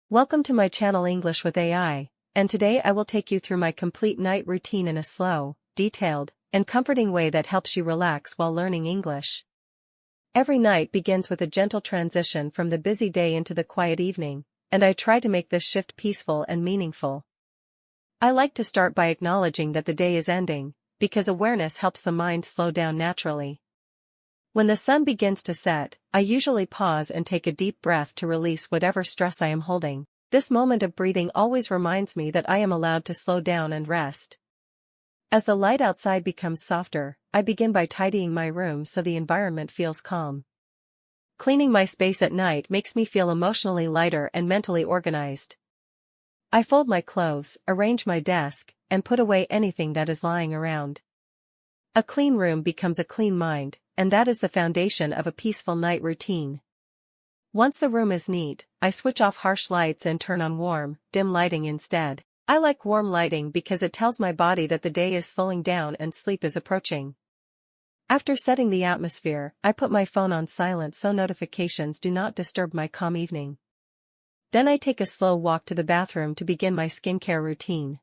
Welcome to my channel English with AI, and today I will take you through my complete night routine in a slow, detailed, and comforting way that helps you relax while learning English. Every night begins with a gentle transition from the busy day into the quiet evening, and I try to make this shift peaceful and meaningful. I like to start by acknowledging that the day is ending, because awareness helps the mind slow down naturally. When the sun begins to set, I usually pause and take a deep breath to release whatever stress I am holding. This moment of breathing always reminds me that I am allowed to slow down and rest. As the light outside becomes softer, I begin by tidying my room so the environment feels calm. Cleaning my space at night makes me feel emotionally lighter and mentally organized. I fold my clothes, arrange my desk, and put away anything that is lying around. A clean room becomes a clean mind, and that is the foundation of a peaceful night routine. Once the room is neat, I switch off harsh lights and turn on warm, dim lighting instead. I like warm lighting because it tells my body that the day is slowing down and sleep is approaching. After setting the atmosphere, I put my phone on silent so notifications do not disturb my calm evening. Then I take a slow walk to the bathroom to begin my skincare routine.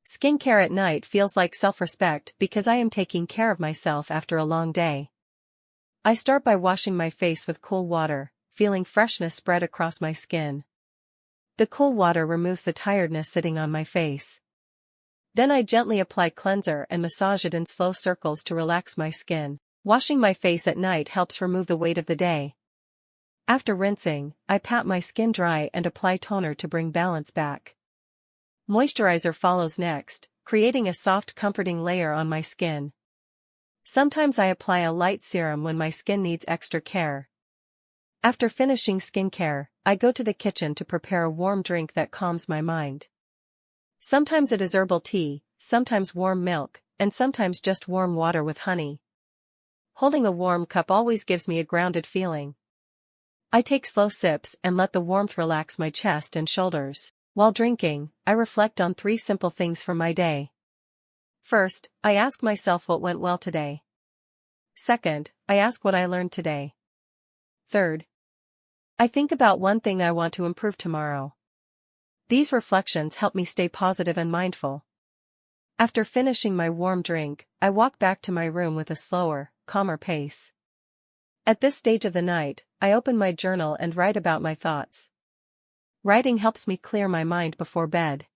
Skincare at night feels like self-respect because I am taking care of myself after a long day. I start by washing my face with cool water, feeling freshness spread across my skin. The cool water removes the tiredness sitting on my face. Then I gently apply cleanser and massage it in slow circles to relax my skin. Washing my face at night helps remove the weight of the day. After rinsing, I pat my skin dry and apply toner to bring balance back. Moisturizer follows next, creating a soft comforting layer on my skin. Sometimes I apply a light serum when my skin needs extra care. After finishing skincare, I go to the kitchen to prepare a warm drink that calms my mind. Sometimes it is herbal tea, sometimes warm milk, and sometimes just warm water with honey. Holding a warm cup always gives me a grounded feeling. I take slow sips and let the warmth relax my chest and shoulders. While drinking, I reflect on 3 simple things from my day. First, I ask myself what went well today. Second, I ask what I learned today. Third, I think about one thing I want to improve tomorrow. These reflections help me stay positive and mindful. After finishing my warm drink, I walk back to my room with a slower, calmer pace. At this stage of the night, I open my journal and write about my thoughts. Writing helps me clear my mind before bed.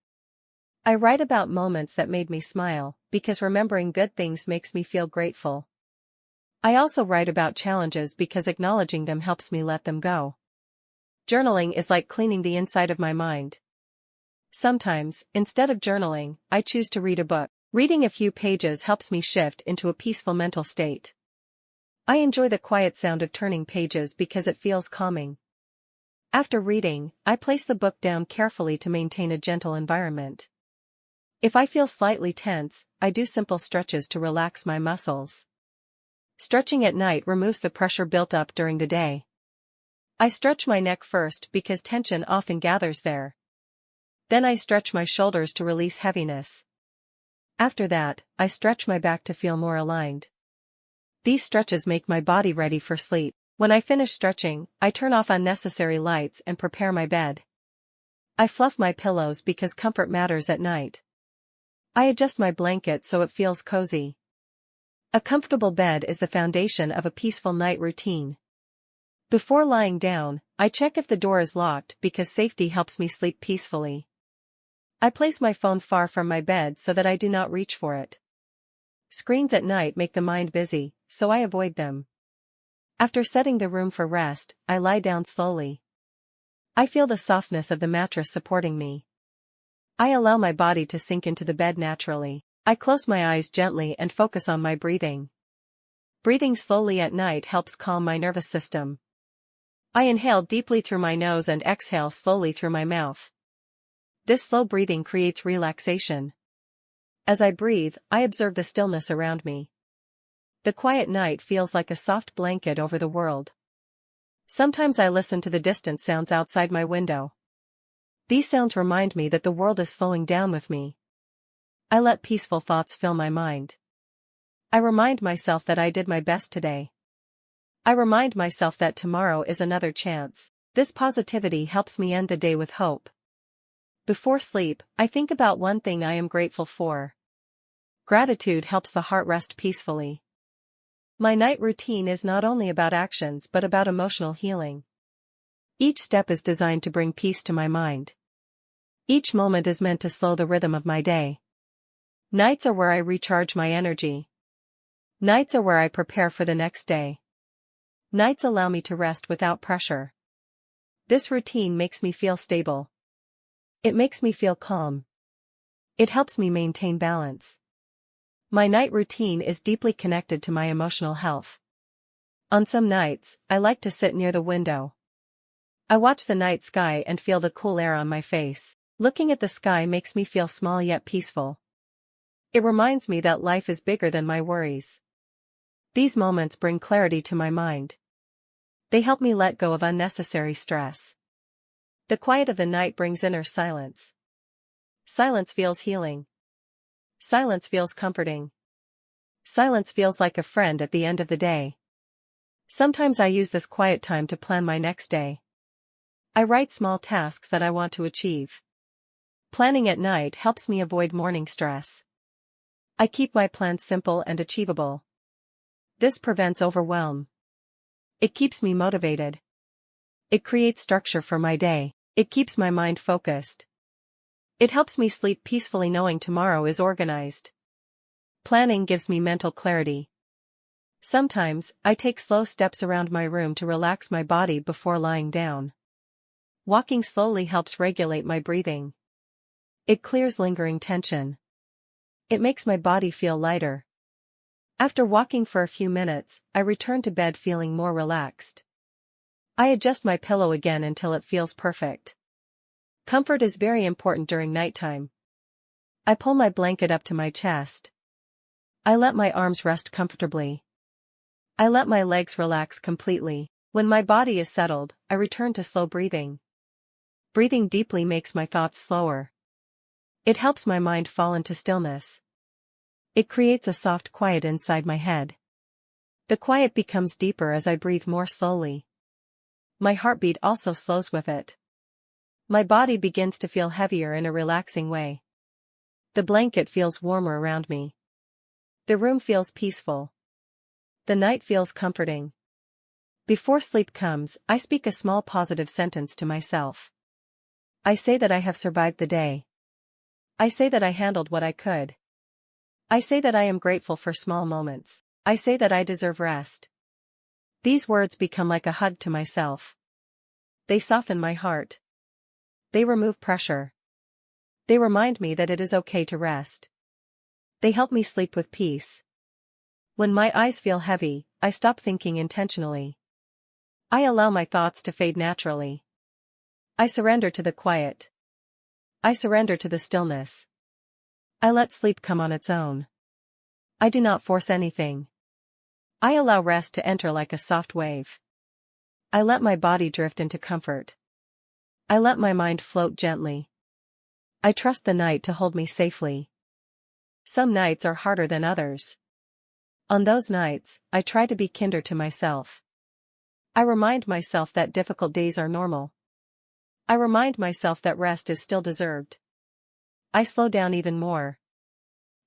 I write about moments that made me smile, because remembering good things makes me feel grateful. I also write about challenges because acknowledging them helps me let them go. Journaling is like cleaning the inside of my mind. Sometimes, instead of journaling, I choose to read a book. Reading a few pages helps me shift into a peaceful mental state. I enjoy the quiet sound of turning pages because it feels calming. After reading, I place the book down carefully to maintain a gentle environment. If I feel slightly tense, I do simple stretches to relax my muscles. Stretching at night removes the pressure built up during the day. I stretch my neck first because tension often gathers there. Then I stretch my shoulders to release heaviness. After that, I stretch my back to feel more aligned. These stretches make my body ready for sleep. When I finish stretching, I turn off unnecessary lights and prepare my bed. I fluff my pillows because comfort matters at night. I adjust my blanket so it feels cozy. A comfortable bed is the foundation of a peaceful night routine. Before lying down, I check if the door is locked because safety helps me sleep peacefully. I place my phone far from my bed so that I do not reach for it. Screens at night make the mind busy, so I avoid them. After setting the room for rest, I lie down slowly. I feel the softness of the mattress supporting me. I allow my body to sink into the bed naturally. I close my eyes gently and focus on my breathing. Breathing slowly at night helps calm my nervous system. I inhale deeply through my nose and exhale slowly through my mouth. This slow breathing creates relaxation. As I breathe, I observe the stillness around me. The quiet night feels like a soft blanket over the world. Sometimes I listen to the distant sounds outside my window. These sounds remind me that the world is slowing down with me. I let peaceful thoughts fill my mind. I remind myself that I did my best today. I remind myself that tomorrow is another chance. This positivity helps me end the day with hope. Before sleep, I think about one thing I am grateful for. Gratitude helps the heart rest peacefully. My night routine is not only about actions but about emotional healing. Each step is designed to bring peace to my mind. Each moment is meant to slow the rhythm of my day. Nights are where I recharge my energy. Nights are where I prepare for the next day. Nights allow me to rest without pressure. This routine makes me feel stable. It makes me feel calm. It helps me maintain balance. My night routine is deeply connected to my emotional health. On some nights, I like to sit near the window. I watch the night sky and feel the cool air on my face. Looking at the sky makes me feel small yet peaceful. It reminds me that life is bigger than my worries. These moments bring clarity to my mind. They help me let go of unnecessary stress. The quiet of the night brings inner silence. Silence feels healing. Silence feels comforting. Silence feels like a friend at the end of the day. Sometimes I use this quiet time to plan my next day. I write small tasks that I want to achieve. Planning at night helps me avoid morning stress. I keep my plans simple and achievable. This prevents overwhelm. It keeps me motivated. It creates structure for my day. It keeps my mind focused. It helps me sleep peacefully knowing tomorrow is organized. Planning gives me mental clarity. Sometimes, I take slow steps around my room to relax my body before lying down. Walking slowly helps regulate my breathing. It clears lingering tension. It makes my body feel lighter. After walking for a few minutes, I return to bed feeling more relaxed. I adjust my pillow again until it feels perfect. Comfort is very important during nighttime. I pull my blanket up to my chest. I let my arms rest comfortably. I let my legs relax completely. When my body is settled, I return to slow breathing. Breathing deeply makes my thoughts slower. It helps my mind fall into stillness. It creates a soft quiet inside my head. The quiet becomes deeper as I breathe more slowly. My heartbeat also slows with it. My body begins to feel heavier in a relaxing way. The blanket feels warmer around me. The room feels peaceful. The night feels comforting. Before sleep comes, I speak a small positive sentence to myself. I say that I have survived the day. I say that I handled what I could. I say that I am grateful for small moments. I say that I deserve rest. These words become like a hug to myself. They soften my heart. They remove pressure. They remind me that it is okay to rest. They help me sleep with peace. When my eyes feel heavy, I stop thinking intentionally. I allow my thoughts to fade naturally. I surrender to the quiet. I surrender to the stillness. I let sleep come on its own. I do not force anything. I allow rest to enter like a soft wave. I let my body drift into comfort. I let my mind float gently. I trust the night to hold me safely. Some nights are harder than others. On those nights, I try to be kinder to myself. I remind myself that difficult days are normal. I remind myself that rest is still deserved. I slow down even more.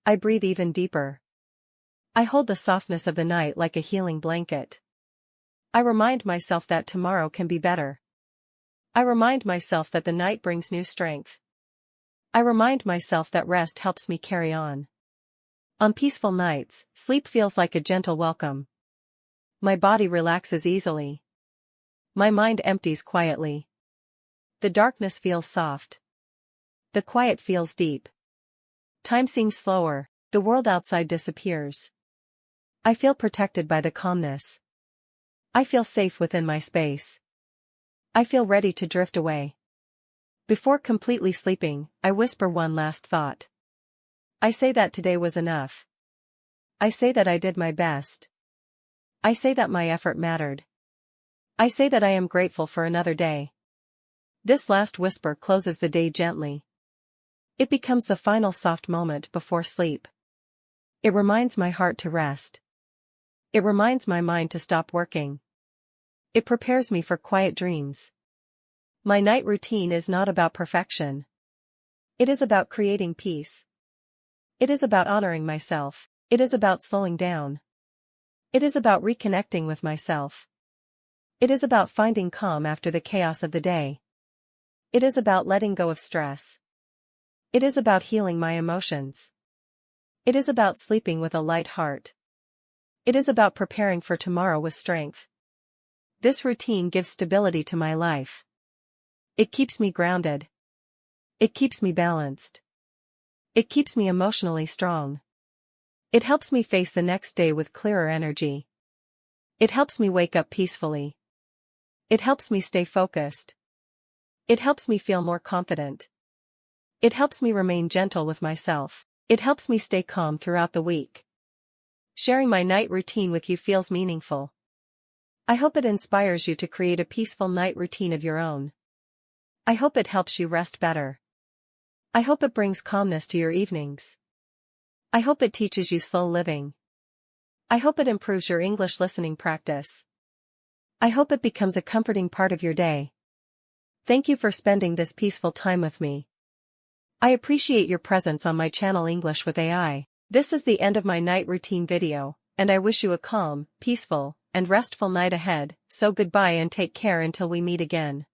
I breathe even deeper. I hold the softness of the night like a healing blanket. I remind myself that tomorrow can be better. I remind myself that the night brings new strength. I remind myself that rest helps me carry on. On peaceful nights, sleep feels like a gentle welcome. My body relaxes easily. My mind empties quietly. The darkness feels soft. The quiet feels deep. Time seems slower, the world outside disappears. I feel protected by the calmness. I feel safe within my space. I feel ready to drift away. Before completely sleeping, I whisper one last thought. I say that today was enough. I say that I did my best. I say that my effort mattered. I say that I am grateful for another day. This last whisper closes the day gently. It becomes the final soft moment before sleep. It reminds my heart to rest. It reminds my mind to stop working. It prepares me for quiet dreams. My night routine is not about perfection. It is about creating peace. It is about honoring myself. It is about slowing down. It is about reconnecting with myself. It is about finding calm after the chaos of the day. It is about letting go of stress. It is about healing my emotions. It is about sleeping with a light heart. It is about preparing for tomorrow with strength. This routine gives stability to my life. It keeps me grounded. It keeps me balanced. It keeps me emotionally strong. It helps me face the next day with clearer energy. It helps me wake up peacefully. It helps me stay focused. It helps me feel more confident. It helps me remain gentle with myself. It helps me stay calm throughout the week. Sharing my night routine with you feels meaningful. I hope it inspires you to create a peaceful night routine of your own. I hope it helps you rest better. I hope it brings calmness to your evenings. I hope it teaches you slow living. I hope it improves your English listening practice. I hope it becomes a comforting part of your day. Thank you for spending this peaceful time with me. I appreciate your presence on my channel English with AI. This is the end of my night routine video, and I wish you a calm, peaceful, and restful night ahead, so goodbye and take care until we meet again.